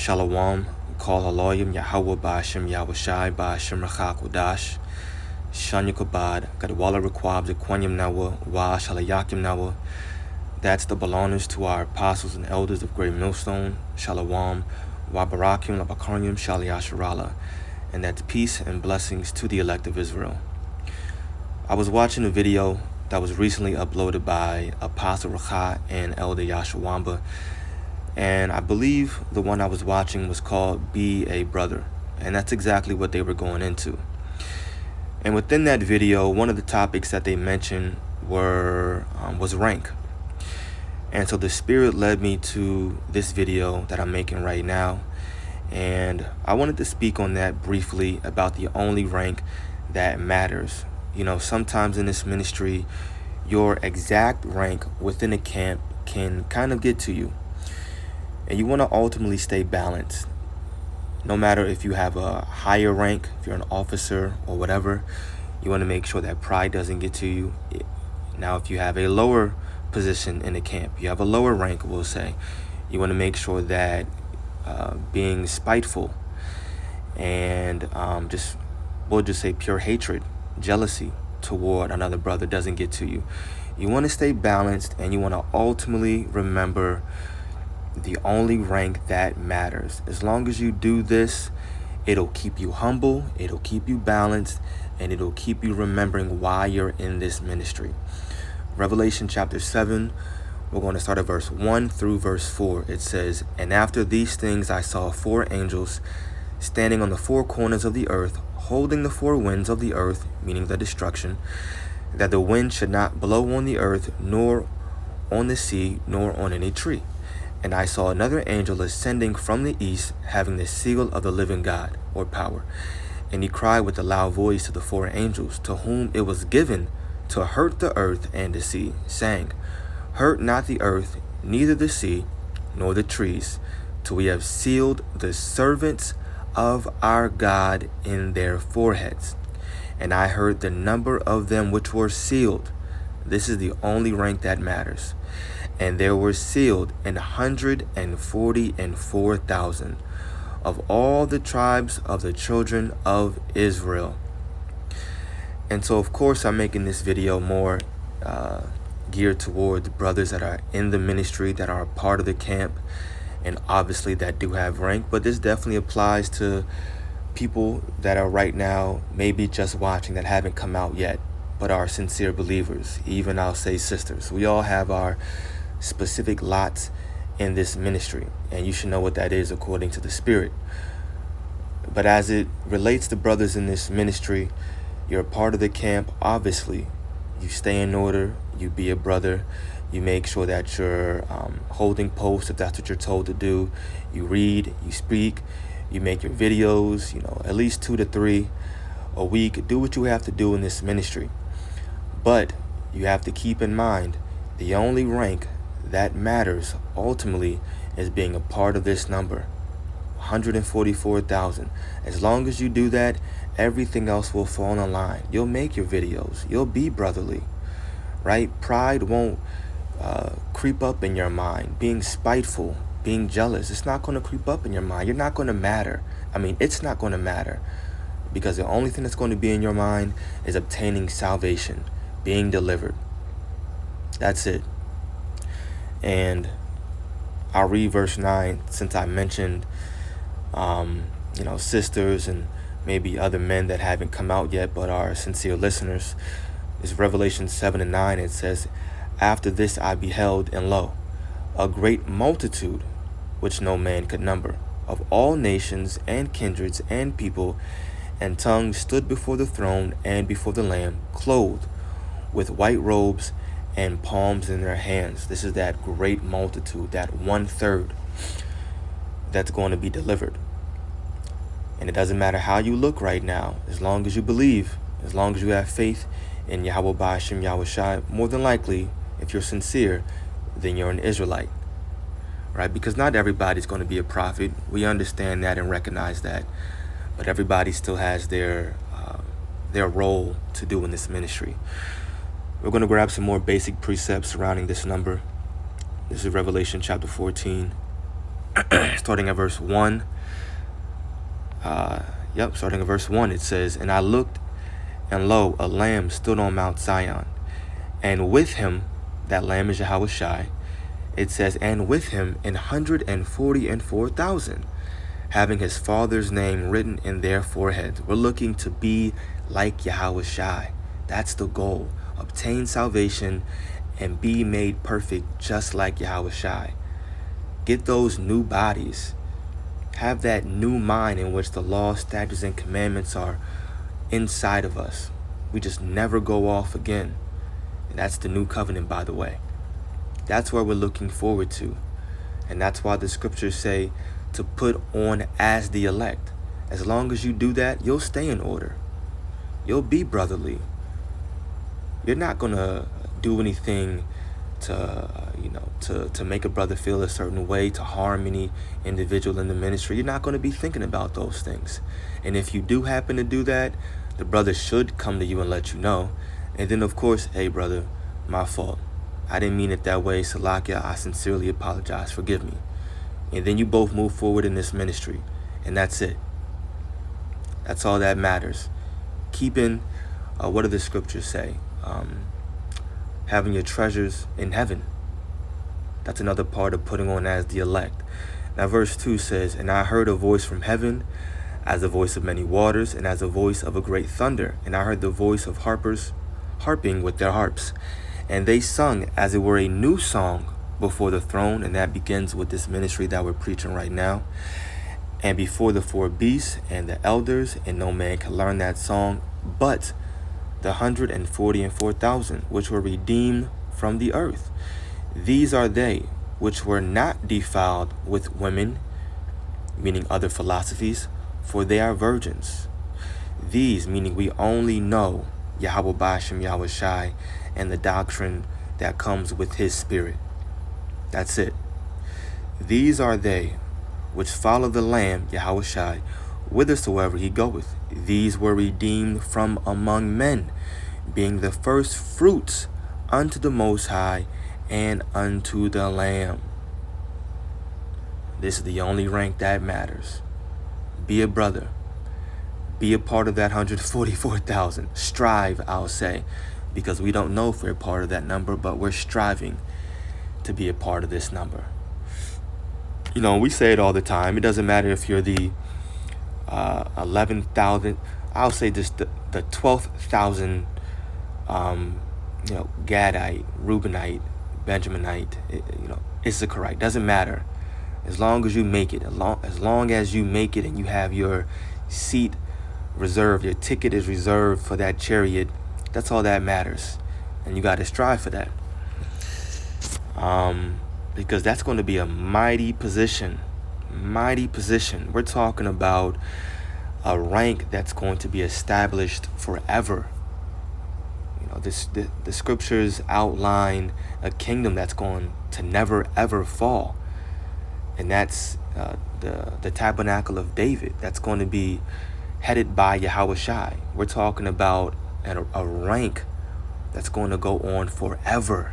Shalom, Kol Haloyim, Yahweh Ba'ashem Yahushai Ba'ashem Rachak Wadash, Shanya Kabad, Gadwala Requab, Zequanyam Nawa, Wa Shalayakim Nawa. That's the belongers to our apostles and elders of Great Millstone, Shalom, Wa Barakim, Labakaryim, Shaliyasharala. And that's peace and blessings to the elect of Israel. I was watching a video that was recently uploaded by Apostle Racha and Elder Yashawamba, and I believe the one I was watching was called Be a Brother, and that's exactly what they were going into. And within that video, one of the topics that they mentioned was rank. And so the Spirit led me to this video that I'm making right now, and I wanted to speak on that briefly about the only rank that matters. You know, sometimes in this ministry, your exact rank within a camp can kind of get to you. And you want to ultimately stay balanced. No matter if you have a higher rank, if you're an officer or whatever, you want to make sure that pride doesn't get to you. Now, if you have a lower position in the camp, you have a lower rank, we'll say, you want to make sure that being spiteful and we'll just say pure hatred, jealousy toward another brother doesn't get to you. You want to stay balanced, and you want to ultimately remember the only rank that matters. As long as you do this, it'll keep you humble, it'll keep you balanced, and it'll keep you remembering why you're in this ministry. Revelation chapter 7, we're going to start at verse 1 through verse 4. It says, "And after these things I saw 4 angels standing on the 4 corners of the earth, holding the 4 winds of the earth," meaning the destruction, "that the wind should not blow on the earth, nor on the sea, nor on any tree. And I saw another angel ascending from the east, having the seal of the living God," or power. "And he cried with a loud voice to the 4 angels, to whom it was given to hurt the earth and the sea, saying, Hurt not the earth, neither the sea, nor the trees, till we have sealed the servants of our God in their foreheads. And I heard the number of them which were sealed." This is the only rank that matters. "And there were sealed 144,000 of all the tribes of the children of Israel." And so, of course, I'm making this video more geared towards brothers that are in the ministry, that are a part of the camp, and obviously that do have rank. But this definitely applies to people that are right now maybe just watching, that haven't come out yet, but are sincere believers. Even, I'll say, sisters. We all have our specific lots in this ministry, and you should know what that is according to the Spirit. But as it relates to brothers in this ministry, you're a part of the camp. Obviously, you stay in order, you be a brother, you make sure that you're holding posts if that's what you're told to do. You read, you speak, you make your videos, at least 2 to 3 a week. Do what you have to do in this ministry. But you have to keep in mind, the only rank that matters ultimately is being a part of this number, 144,000. As long as you do that, everything else will fall in line. You'll make your videos. You'll be brotherly, right? Pride won't creep up in your mind. Being spiteful, being jealous, it's not going to creep up in your mind. You're not going to matter. It's not going to matter, because the only thing that's going to be in your mind is obtaining salvation, being delivered. That's it. And I'll read verse 9, since I mentioned sisters and maybe other men that haven't come out yet but are sincere listeners. It's Revelation 7 and 9. It says, "After this I beheld, and lo, a great multitude, which no man could number, of all nations and kindreds and people and tongues, stood before the throne and before the Lamb, clothed with white robes and palms in their hands." This is that great multitude, that 1/3 that's going to be delivered. And it doesn't matter how you look right now, as long as you believe, as long as you have faith in Yahweh Ba'ashem Yahushai, more than likely, if you're sincere, then you're an Israelite, right? Because not everybody's going to be a prophet. We understand that and recognize that. But everybody still has their role to do in this ministry. We're going to grab some more basic precepts surrounding this number. This is Revelation chapter 14. starting at verse 1. Starting at verse 1, it says, "And I looked, and lo, a lamb stood on Mount Zion, and with him," that lamb is Yahushai, it says, "and with him 144,000, having his father's name written in their foreheads." We're looking to be like Yahushai. That's the goal. Obtain salvation and be made perfect just like Yahushai. Get those new bodies. Have that new mind in which the law, statutes, and commandments are inside of us. We just never go off again. And that's the new covenant, by the way. That's what we're looking forward to. And that's why the scriptures say to put on as the elect. As long as you do that, you'll stay in order. You'll be brotherly. You're not going to do anything to make a brother feel a certain way, to harm any individual in the ministry. You're not going to be thinking about those things. And if you do happen to do that, the brother should come to you and let you know. And then, of course, "Hey, brother, my fault. I didn't mean it that way. Salakia, I sincerely apologize. Forgive me." And then you both move forward in this ministry. And that's it. That's all that matters. Keeping, what do the scriptures say? Having your treasures in heaven. That's another part of putting on as the elect. Now verse 2 says, "And I heard a voice from heaven, as the voice of many waters, and as the voice of a great thunder. And I heard the voice of harpers harping with their harps. And they sung as it were a new song before the throne." And that begins with this ministry that we're preaching right now. "And before the four beasts and the elders, and no man can learn that song, but the 144,000 which were redeemed from the earth. These are they which were not defiled with women," meaning other philosophies, "for they are virgins." These, meaning we only know Yahweh Ba'ashem Yahushai and the doctrine that comes with his spirit. That's it. "These are they which follow the Lamb, Yahushai, whithersoever he goeth. These were redeemed from among men, being the first fruits unto the Most High and unto the Lamb." This is the only rank that matters. Be a brother. Be a part of that 144,000. Strive, I'll say, because we don't know if we're part of that number, but we're striving to be a part of this number. We say it all the time. It doesn't matter if you're the 11,000, I'll say just the 12,000, Gadite, Reubenite, Benjaminite, Issacharite. Doesn't matter. As long as you make it, as long as you make it and you have your seat reserved, your ticket is reserved for that chariot, that's all that matters. And you got to strive for that. Because that's going to be a mighty position. We're talking about a rank that's going to be established forever. The scriptures outline a kingdom that's going to never ever fall, and that's the tabernacle of David. That's going to be headed by Yahushai. We're talking about a rank that's going to go on forever.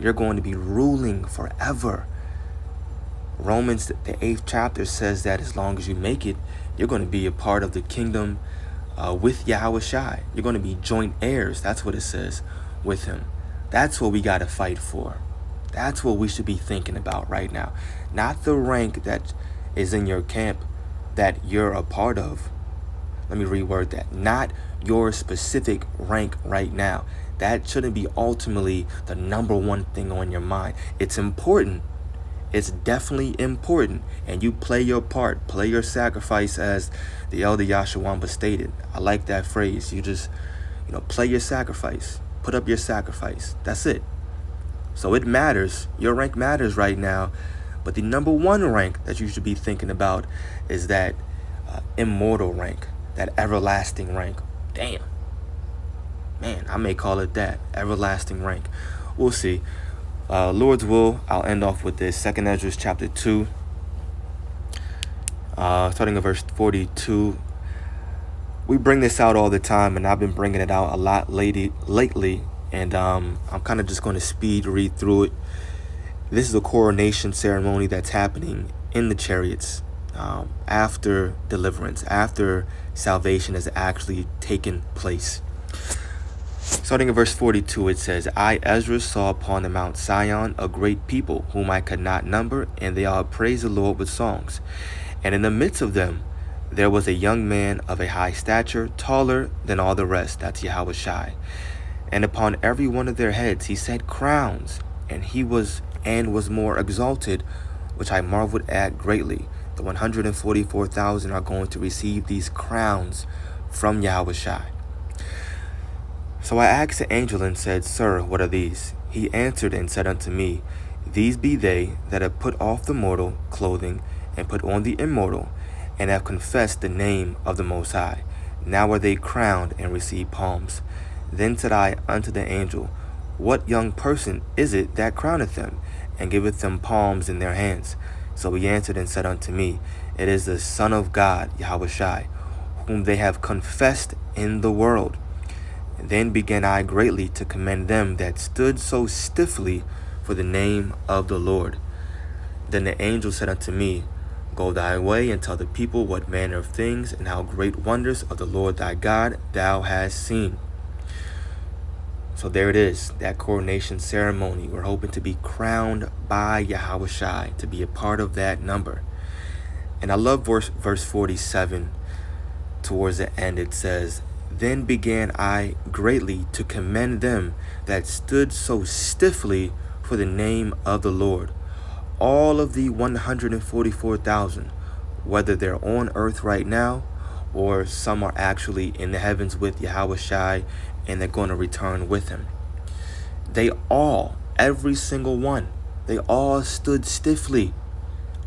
You're going to be ruling forever. Romans, the 8th chapter, says that as long as you make it, you're going to be a part of the kingdom with Yahushai. You're going to be joint heirs. That's what it says, with him. That's what we got to fight for. That's what we should be thinking about right now. Not the rank that is in your camp that you're a part of. Let me reword that. Not your specific rank right now. That shouldn't be ultimately the number one thing on your mind. It's important. It's definitely important. And you play your part. Play your sacrifice, as the elder Yahshua stated. I like that phrase. You just, play your sacrifice. Put up your sacrifice. That's it. So it matters. Your rank matters right now. But the number one rank that you should be thinking about is that immortal rank. That everlasting rank. Damn. Man, I may call it that. Everlasting rank. We'll see. Lord's will, I'll end off with this. 2nd Ezra chapter 2. Starting at verse 42. We bring this out all the time, and I've been bringing it out a lot lately. And I'm kind of just going to speed read through it. This is a coronation ceremony that's happening in the chariots after deliverance, after salvation has actually taken place. Starting in verse 42, it says, I, Ezra, saw upon the Mount Sion a great people, whom I could not number, and they all praised the Lord with songs. And in the midst of them there was a young man of a high stature, taller than all the rest, that's Yahushai. And upon every one of their heads he set crowns, and he was more exalted, which I marveled at greatly. The 144,000 are going to receive these crowns from Yahushai. So I asked the angel and said, Sir, what are these? He answered and said unto me, These be they that have put off the mortal clothing, and put on the immortal, and have confessed the name of the Most High. Now are they crowned and receive palms. Then said I unto the angel, What young person is it that crowneth them, and giveth them palms in their hands? So he answered and said unto me, It is the Son of God, Yahushai, whom they have confessed in the world. Then began I greatly to commend them that stood so stiffly for the name of the Lord. Then the angel said unto me, Go thy way, and tell the people what manner of things and how great wonders of the Lord thy God thou hast seen. So there it is, that coronation ceremony. We're hoping to be crowned by Yahushai, to be a part of that number. And I love verse 47. Towards the end it says, Then began I greatly to commend them that stood so stiffly for the name of the Lord. All of the 144,000, whether they're on earth right now, or some are actually in the heavens with Yahushai, and they're going to return with him. They all, every single one, they all stood stiffly,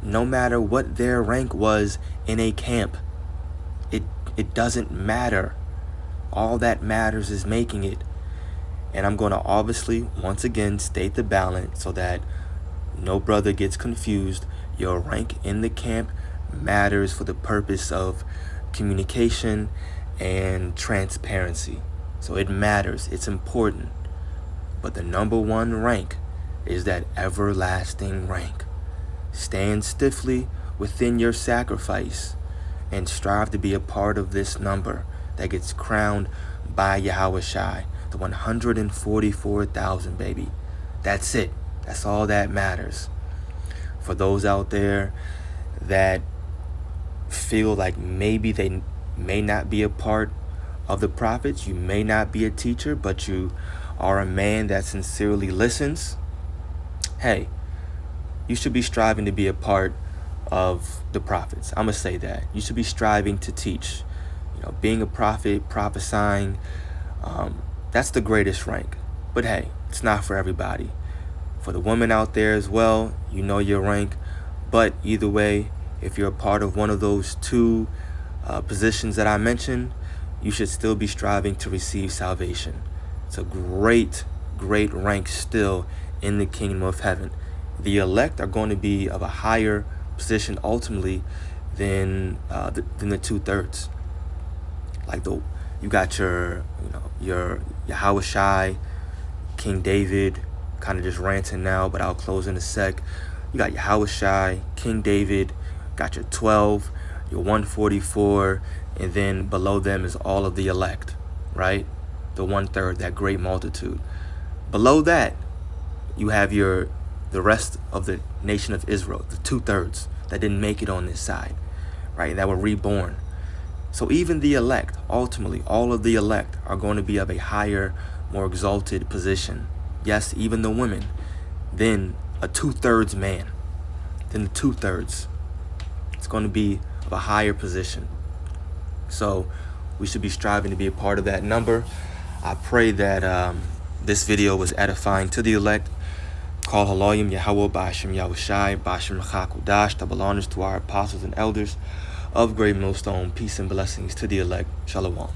no matter what their rank was in a camp. It doesn't matter. All that matters is making it. And I'm going to obviously, once again, state the balance so that no brother gets confused. Your rank in the camp matters for the purpose of communication and transparency. So it matters. It's important. But the number one rank is that everlasting rank. Stand stiffly within your sacrifice and strive to be a part of this number that gets crowned by Yahushai, the 144,000, baby. That's it. That's all that matters. For those out there that feel like maybe they may not be a part of the prophets, you may not be a teacher, but you are a man that sincerely listens, hey, you should be striving to be a part of the prophets. I'm going to say that. You should be striving to teach. Being a prophet, prophesying, that's the greatest rank. But hey, it's not for everybody. For the women out there as well, you know your rank. But either way, if you're a part of one of those two positions that I mentioned, you should still be striving to receive salvation. It's a great, great rank still in the kingdom of heaven. The elect are going to be of a higher position ultimately than the 2/3. Like you got your Yahushai, King David, kind of just ranting now, but I'll close in a sec. You got Yahushai, King David, got your 12, your 144, and then below them is all of the elect, right? The 1/3, that great multitude. Below that, you have the rest of the nation of Israel, the 2/3 that didn't make it on this side, right? That were reborn. So even the elect, ultimately, all of the elect are going to be of a higher, more exalted position. Yes, even the women. Then a 2/3 man. Then the 2/3. It's going to be of a higher position. So we should be striving to be a part of that number. I pray that this video was edifying to the elect. Call Haloyim Yahweh Ba'ashem Yahushai Ba'ashem Chakudash. Double honors to our apostles and elders of Great Millstone. Peace and blessings to the elect. Shalom.